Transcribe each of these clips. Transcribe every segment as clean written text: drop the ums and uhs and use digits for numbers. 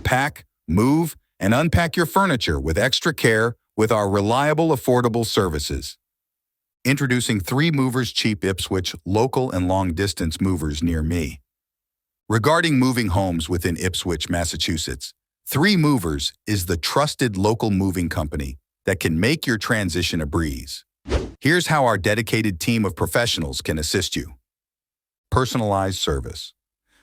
pack, move, and unpack your furniture with extra care with our reliable, affordable services. Introducing 3 Movers Cheap Ipswich local and long-distance movers near me. Regarding moving homes within Ipswich, Massachusetts, 3 Movers is the trusted local moving company that can make your transition a breeze. Here's how our dedicated team of professionals can assist you. Personalized service.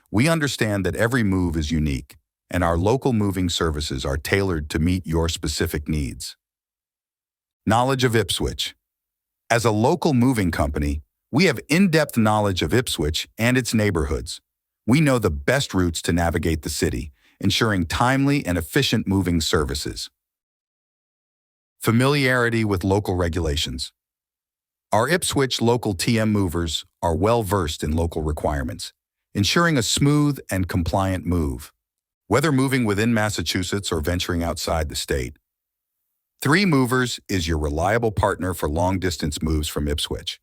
We understand that every move is unique, and our local moving services are tailored to meet your specific needs. Knowledge of Ipswich. As a local moving company, we have in-depth knowledge of Ipswich and its neighborhoods. We know the best routes to navigate the city, ensuring timely and efficient moving services. Familiarity with local regulations. Our Ipswich local TM movers are well-versed in local requirements, ensuring a smooth and compliant move, whether moving within Massachusetts or venturing outside the state. 3 Movers is your reliable partner for long-distance moves from Ipswich.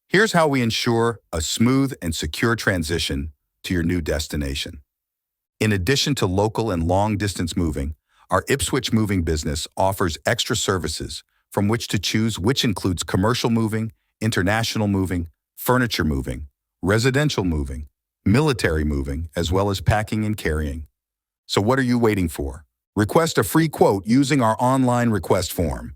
Here's how we ensure a smooth and secure transition to your new destination. In addition to local and long-distance moving, our Ipswich moving business offers extra services from which to choose, which includes commercial moving, international moving, furniture moving, residential moving, military moving, as well as packing and carrying. So what are you waiting for? Request a free quote using our online request form.